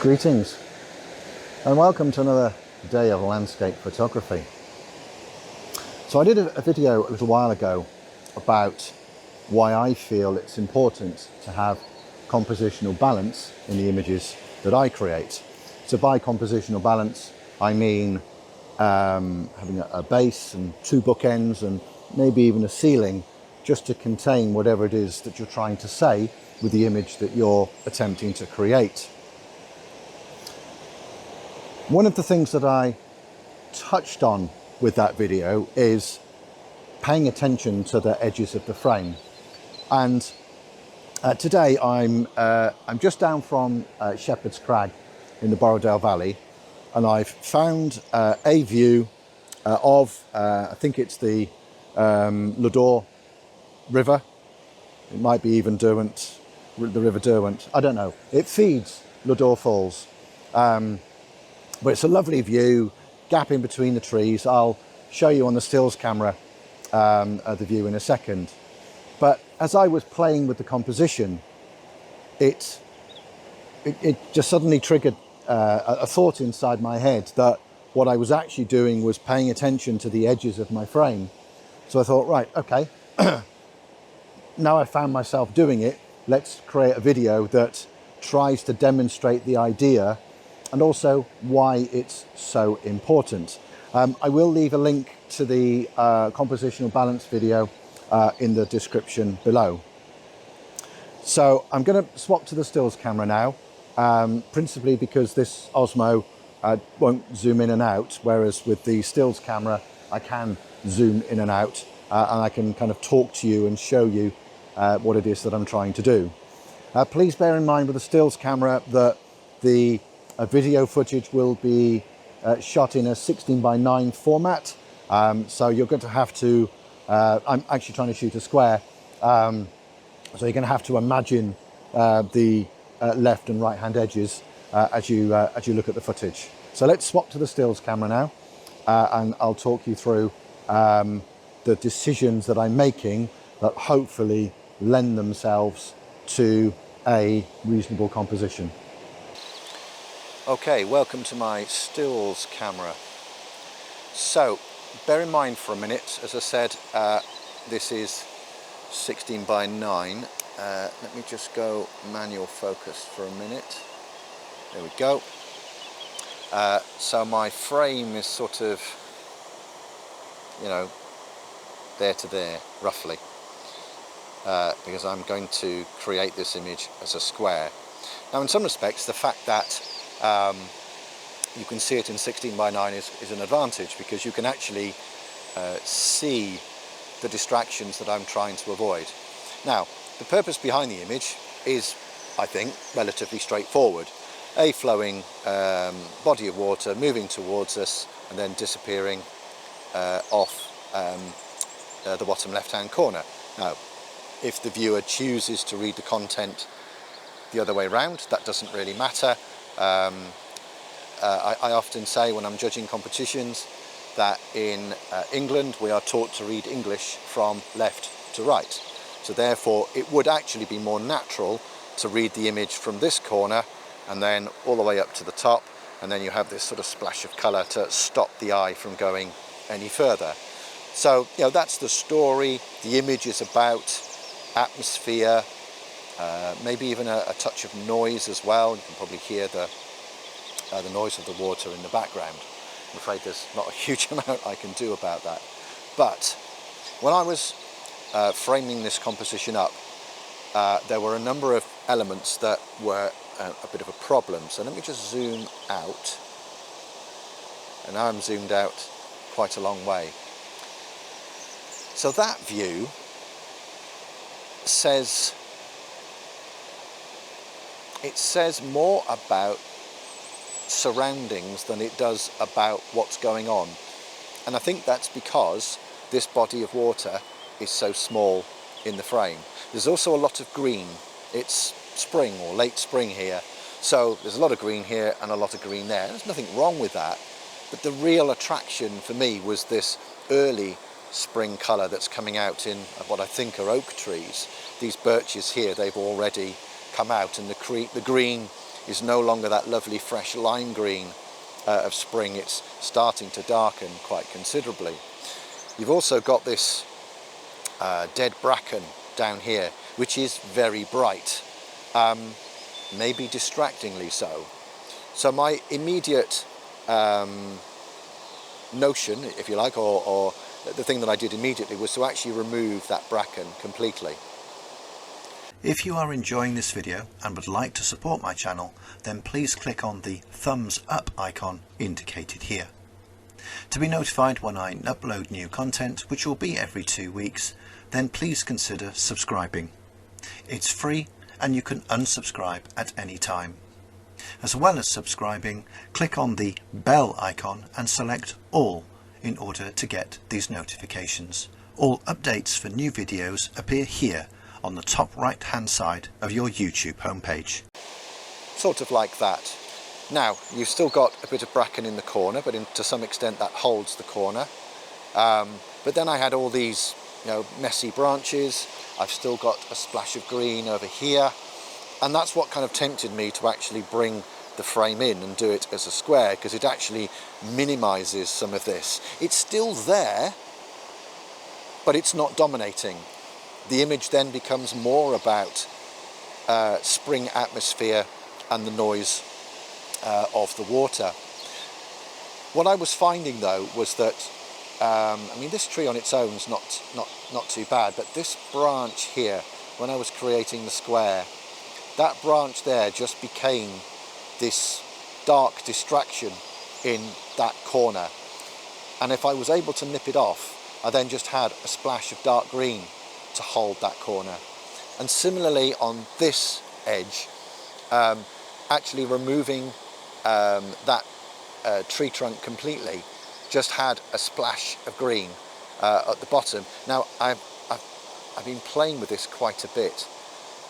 Greetings and welcome to another day of landscape photography. So I did a video a little while ago about why I feel it's important to have compositional balance in the images that I create. So by compositional balance, I mean having a base and two bookends and maybe even a ceiling just to contain whatever it is that you're trying to say with the image that you're attempting to create. One of the things that I touched on with that video is paying attention to the edges of the frame. And today I'm just down from Shepherd's Crag in the Borrowdale Valley, and I've found a view of, I think it's the Lodore River. It might be even Derwent, the River Derwent. I don't know. It feeds Lodore Falls. But it's a lovely view, gap in between the trees. I'll show you on the stills camera the view in a second. But as I was playing with the composition, it just suddenly triggered a thought inside my head that what I was actually doing was paying attention to the edges of my frame. So I thought, right, okay, now I found myself doing it, let's create a video that tries to demonstrate the idea and also why it's so important. I will leave a link to the compositional balance video in the description below. So I'm going to swap to the stills camera now, principally because this Osmo won't zoom in and out, whereas with the stills camera I can zoom in and out, and I can kind of talk to you and show you what it is that I'm trying to do. Please bear in mind with the stills camera that the video footage will be shot in a 16:9 format, so you're going to have to, I'm actually trying to shoot a square, so you're going to have to imagine the left and right hand edges as you look at the footage. So let's swap to the stills camera now, and I'll talk you through the decisions that I'm making that hopefully lend themselves to a reasonable composition. Okay, welcome to my stills camera. So, bear in mind for a minute, as I said, this is 16:9. Let me just go manual focus for a minute. There we go. So my frame is sort of, you know, there to there, roughly, because I'm going to create this image as a square. Now, in some respects, the fact that you can see it in 16:9 is an advantage, because you can actually see the distractions that I'm trying to avoid. Now, the purpose behind the image is, I think, relatively straightforward. A flowing body of water moving towards us and then disappearing off the bottom left-hand corner. Now, if the viewer chooses to read the content the other way around, that doesn't really matter. I often say when I'm judging competitions that in England we are taught to read English from left to right. So therefore it would actually be more natural to read the image from this corner and then all the way up to the top, and then you have this sort of splash of colour to stop the eye from going any further. So, you know, that's the story. The image is about atmosphere, maybe even a touch of noise as well. You can probably hear the noise of the water in the background. I'm afraid there's not a huge amount I can do about that. But when I was framing this composition up, there were a number of elements that were a bit of a problem. So let me just zoom out. And now I'm zoomed out quite a long way. So that view says more about surroundings than it does about what's going on, and I think that's because this body of water is so small in the frame. There's also a lot of green. It's spring or late spring here, so there's a lot of green here and a lot of green there. There's nothing wrong with that, but the real attraction for me was this early spring colour that's coming out in what I think are oak trees. These birches here, they've already come out, and the green is no longer that lovely fresh lime green of spring. It's starting to darken quite considerably. You've also got this dead bracken down here, which is very bright, maybe distractingly so. So my immediate notion, if you like, or the thing that I did immediately was to actually remove that bracken completely. If you are enjoying this video and would like to support my channel, then please click on the thumbs up icon indicated here. To be notified when I upload new content, which will be every 2 weeks, then please consider subscribing. It's free and you can unsubscribe at any time. As well as subscribing, click on the bell icon and select all in order to get these notifications. All updates for new videos appear here on the top right hand side of your YouTube homepage. Sort of like that. Now you've still got a bit of bracken in the corner, but to some extent that holds the corner. But then I had all these messy branches. I've still got a splash of green over here, and that's what kind of tempted me to actually bring the frame in and do it as a square, because it actually minimizes some of this. It's still there, but it's not dominating. The image then becomes more about spring atmosphere and the noise of the water. What I was finding though was that I mean, this tree on its own is not too bad, but this branch here, when I was creating the square, that branch there just became this dark distraction in that corner, and if I was able to nip it off, I then just had a splash of dark green to hold that corner. And similarly on this edge, actually removing that tree trunk completely just had a splash of green at the bottom. Now I've been playing with this quite a bit,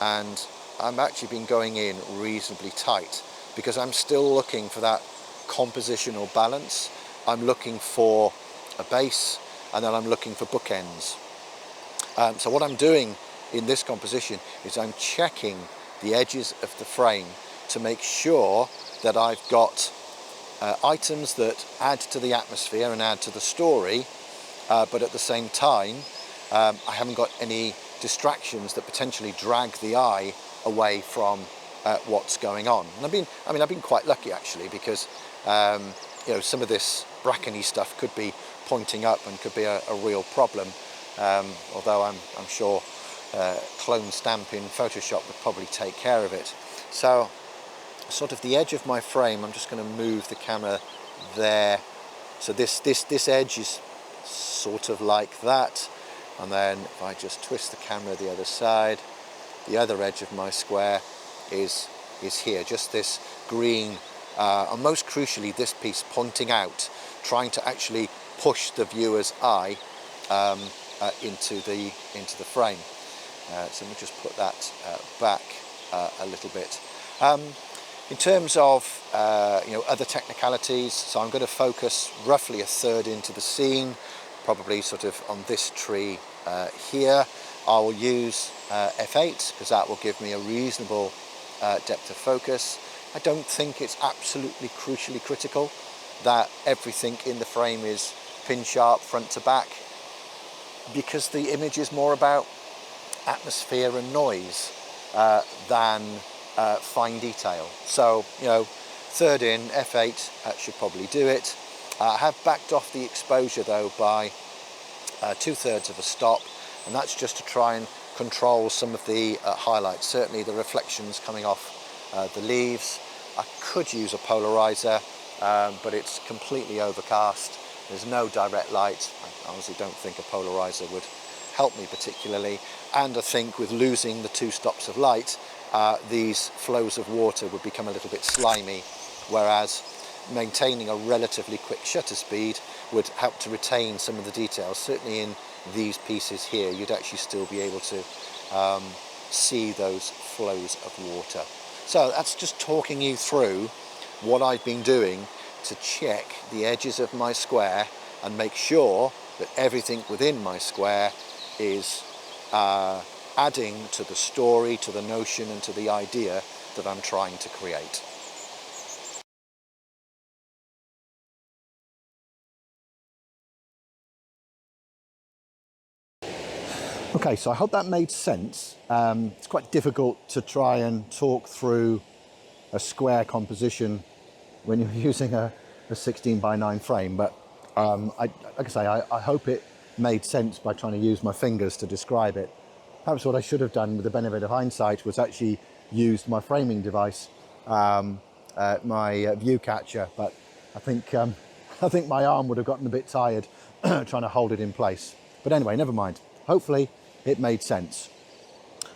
and I've actually been going in reasonably tight because I'm still looking for that compositional balance. I'm looking for a base, and then I'm looking for bookends. So what I'm doing in this composition is I'm checking the edges of the frame to make sure that I've got items that add to the atmosphere and add to the story, but at the same time I haven't got any distractions that potentially drag the eye away from what's going on. And I've been quite lucky actually, because some of this brackeny stuff could be pointing up and could be a real problem. Although I'm sure clone stamp in Photoshop would probably take care of it. So sort of the edge of my frame, I'm just going to move the camera there. So this edge is sort of like that, and then if I just twist the camera the other side, the other edge of my square is here, just this green, and most crucially this piece pointing out, trying to actually push the viewer's eye into the frame. So let me just put that back a little bit. In terms of other technicalities, so I'm going to focus roughly a third into the scene, probably sort of on this tree here. I will use f8 because that will give me a reasonable depth of focus. I don't think it's absolutely crucially critical that everything in the frame is pin sharp front to back, because the image is more about atmosphere and noise than fine detail. So third in, f8 should probably do it. I have backed off the exposure though by 2/3 of a stop, and that's just to try and control some of the highlights, certainly the reflections coming off the leaves. I could use a polarizer, but it's completely overcast. There's no direct light. I honestly don't think a polarizer would help me particularly, and I think with losing the 2 stops of light, these flows of water would become a little bit slimy, whereas maintaining a relatively quick shutter speed would help to retain some of the details. Certainly in these pieces here, you'd actually still be able to see those flows of water. So that's just talking you through what I've been doing to check the edges of my square and make sure that everything within my square is adding to the story, to the notion and to the idea that I'm trying to create. Okay, so I hope that made sense. It's quite difficult to try and talk through a square composition when you're using a 16:9 frame, but like I say, I hope it made sense by trying to use my fingers to describe it. Perhaps what I should have done with the benefit of hindsight was actually used my framing device, my view catcher, but I think I think my arm would have gotten a bit tired trying to hold it in place. But anyway, never mind. Hopefully it made sense.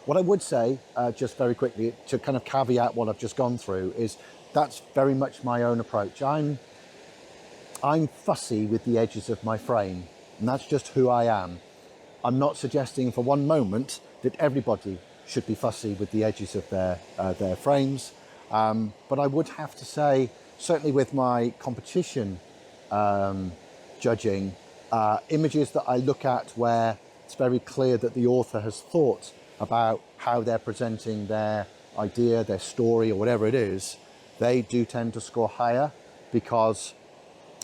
What I would say, just very quickly, to kind of caveat what I've just gone through, is that's very much my own approach. I'm fussy with the edges of my frame, and that's just who I am. I'm not suggesting for one moment that everybody should be fussy with the edges of their frames, but I would have to say, certainly with my competition judging, images that I look at where it's very clear that the author has thought about how they're presenting their idea, their story, or whatever it is, they do tend to score higher because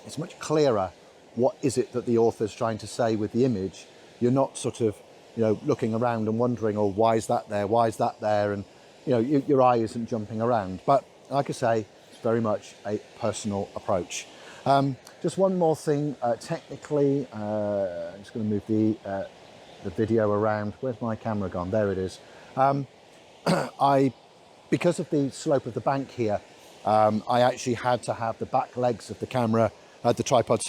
it's much clearer what is it that the author's trying to say with the image. You're not sort of, looking around and wondering, oh, why is that there? Why is that there? And, your eye isn't jumping around. But like I say, it's very much a personal approach. Just one more thing, technically, I'm just going to move the video around. Where's my camera gone? There it is. Because of the slope of the bank here, I actually had to have the back legs of the camera, the tripod,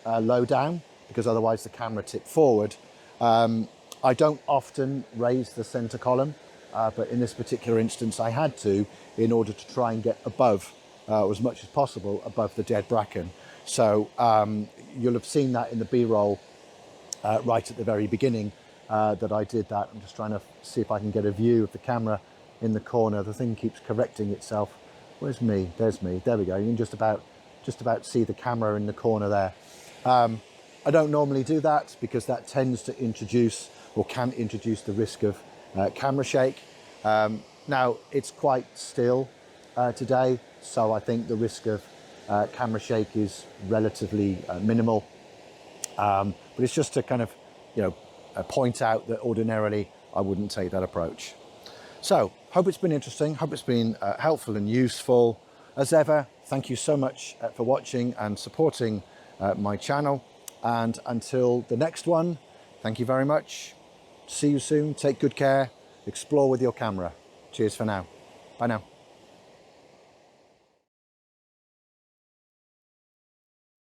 low down, because otherwise the camera tipped forward. I don't often raise the center column, but in this particular instance I had to, in order to try and get above, as much as possible, above the dead bracken. So you'll have seen that in the B-roll right at the very beginning, that I did that. I'm just trying to see if I can get a view of the camera in the corner. The thing keeps correcting itself. Where's me? There's me. There we go. You can just about see the camera in the corner there. I don't normally do that because that tends to introduce, or can introduce, the risk of camera shake. Now it's quite still today, so I think the risk of camera shake is relatively minimal. But it's just to kind of, point out that ordinarily I wouldn't take that approach. So, hope it's been interesting, hope it's been helpful and useful. As ever, thank you so much for watching and supporting my channel. And until the next one, thank you very much. See you soon, take good care, explore with your camera. Cheers for now. Bye now.